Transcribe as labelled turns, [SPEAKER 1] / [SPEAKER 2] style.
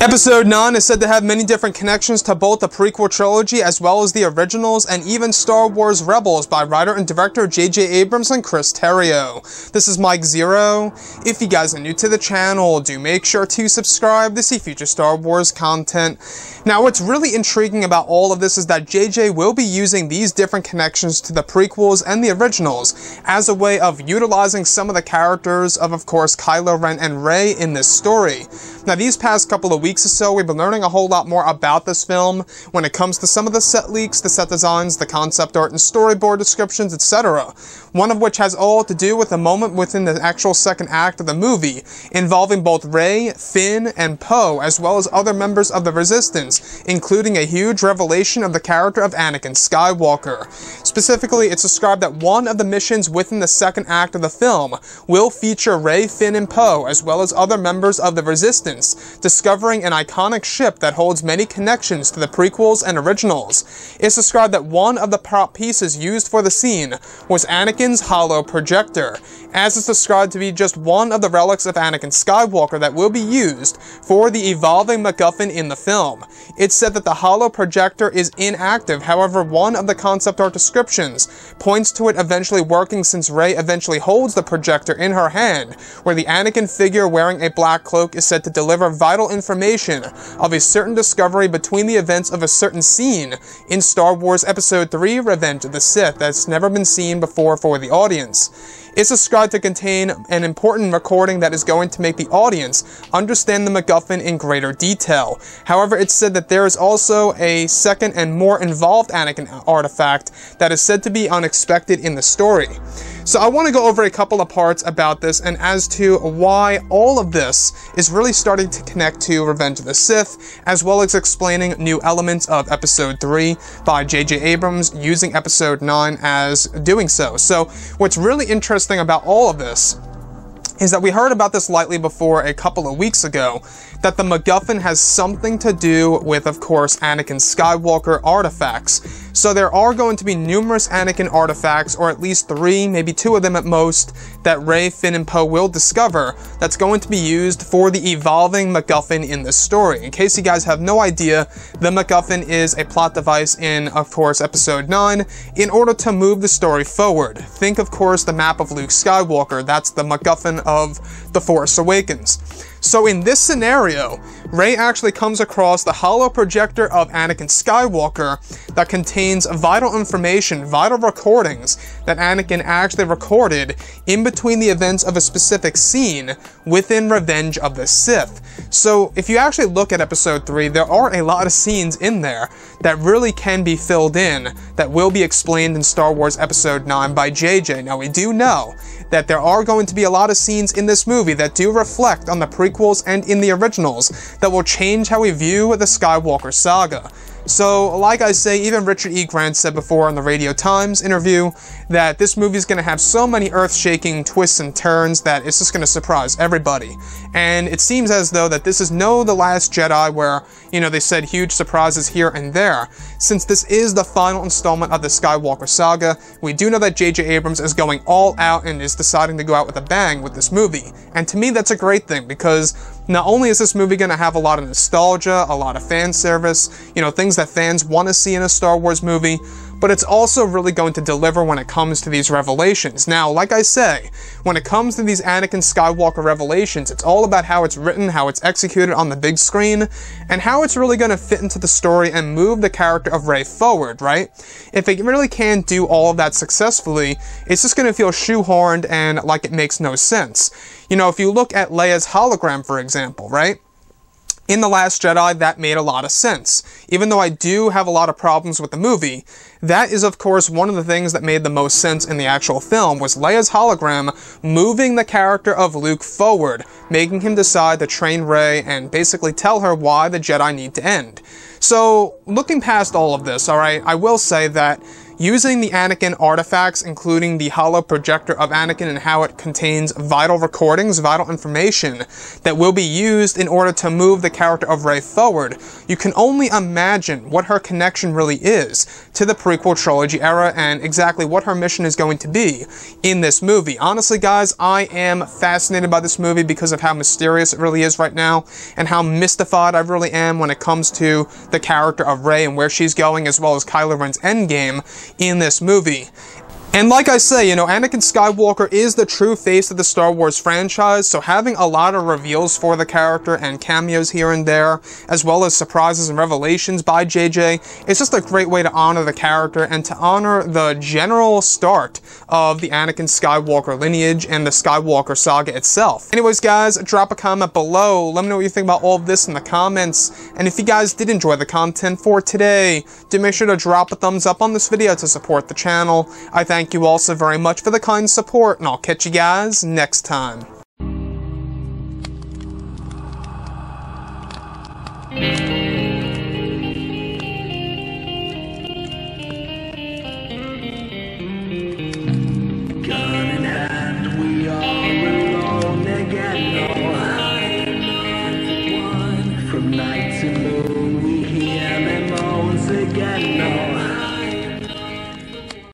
[SPEAKER 1] Episode 9 is said to have many different connections to both the prequel trilogy as well as the originals, and even Star Wars Rebels by writer and director J.J. Abrams and Chris Terrio. This is Mike Zero. If you guys are new to the channel, do make sure to subscribe to see future Star Wars content. Now, what's really intriguing about all of this is that J.J. will be using these different connections to the prequels and the originals as a way of utilizing some of the characters of course, Kylo Ren and Rey in this story. Now, these past couple of weeks or so, we've been learning a whole lot more about this film when it comes to some of the set leaks, the set designs, the concept art and storyboard descriptions, etc. One of which has all to do with a moment within the actual second act of the movie, involving both Rey, Finn, and Poe, as well as other members of the Resistance, including a huge revelation of the character of Anakin Skywalker. Specifically, it's described that one of the missions within the second act of the film will feature Rey, Finn, and Poe, as well as other members of the Resistance, discovering an iconic ship that holds many connections to the prequels and originals. It's described that one of the prop pieces used for the scene was Anakin's holo projector, as it's described to be just one of the relics of Anakin Skywalker that will be used for the evolving MacGuffin in the film. It's said that the holo projector is inactive, however, one of the concept art descriptions points to it eventually working since Rey eventually holds the projector in her hand, where the Anakin figure wearing a black cloak is said to deliver vital information of a certain discovery between the events of a certain scene in Star Wars Episode 3 Revenge of the Sith that's never been seen before for the audience. It's described to contain an important recording that is going to make the audience understand the MacGuffin in greater detail. However, it's said that there is also a second and more involved Anakin artifact that is said to be unexpected in the story. So I want to go over a couple of parts about this and as to why all of this is really starting to connect to Revenge of the Sith, as well as explaining new elements of Episode 3 by J.J. Abrams using Episode 9 as doing so. So what's really interesting about all of this is that we heard about this lightly before a couple of weeks ago, that the MacGuffin has something to do with, of course, Anakin Skywalker artifacts. So there are going to be numerous Anakin artifacts, or at least 3, maybe 2 of them at most, that Rey, Finn, and Poe will discover that's going to be used for the evolving MacGuffin in this story. In case you guys have no idea, the MacGuffin is a plot device in, of course, Episode 9 in order to move the story forward. Think, of course, the map of Luke Skywalker. That's the MacGuffin of The Force Awakens. So in this scenario, Rey actually comes across the holo projector of Anakin Skywalker that contains vital information, vital recordings that Anakin actually recorded in between the events of a specific scene within Revenge of the Sith. So if you actually look at Episode 3, there are a lot of scenes in there that really can be filled in, that will be explained in Star Wars Episode 9 by JJ. Now, we do know that there are going to be a lot of scenes in this movie that do reflect on the prequels and in the originals that will change how we view the Skywalker saga. So, like I say, even Richard E. Grant said before on the Radio Times interview that this movie is going to have so many earth-shaking twists and turns that it's just going to surprise everybody. And it seems as though that this is The Last Jedi where, they said huge surprises here and there. Since this is the final installment of the Skywalker saga, we do know that J.J. Abrams is going all out and is deciding to go out with a bang with this movie. And to me, that's a great thing, because not only is this movie going to have a lot of nostalgia, a lot of fan service, things that fans want to see in a Star Wars movie, but it's also really going to deliver when it comes to these revelations. Now, like I say, when it comes to these Anakin Skywalker revelations, it's all about how it's written, how it's executed on the big screen, and how it's really going to fit into the story and move the character of Rey forward, right? If it really can't do all of that successfully, it's just going to feel shoehorned and like it makes no sense. If you look at Leia's hologram, for example, right? In The Last Jedi, that made a lot of sense. Even though I do have a lot of problems with the movie, that is, of course, one of the things that made the most sense in the actual film, was Leia's hologram moving the character of Luke forward, making him decide to train Rey and basically tell her why the Jedi need to end. So, looking past all of this, alright, I will say that, using the Anakin artifacts, including the holo projector of Anakin and how it contains vital recordings, vital information that will be used in order to move the character of Rey forward, you can only imagine what her connection really is to the prequel trilogy era and exactly what her mission is going to be in this movie. Honestly, guys, I am fascinated by this movie because of how mysterious it really is right now and how mystified I really am when it comes to the character of Rey and where she's going, as well as Kylo Ren's endgame in this movie. And like I say, Anakin Skywalker is the true face of the Star Wars franchise, so having a lot of reveals for the character and cameos here and there, as well as surprises and revelations by JJ, is just a great way to honor the character and to honor the general start of the Anakin Skywalker lineage and the Skywalker saga itself. Anyways, guys, drop a comment below. Let me know what you think about all of this in the comments. And if you guys did enjoy the content for today, do make sure to drop a thumbs up on this video to support the channel. I thank you all so very much for the kind support, and I'll catch you guys next time.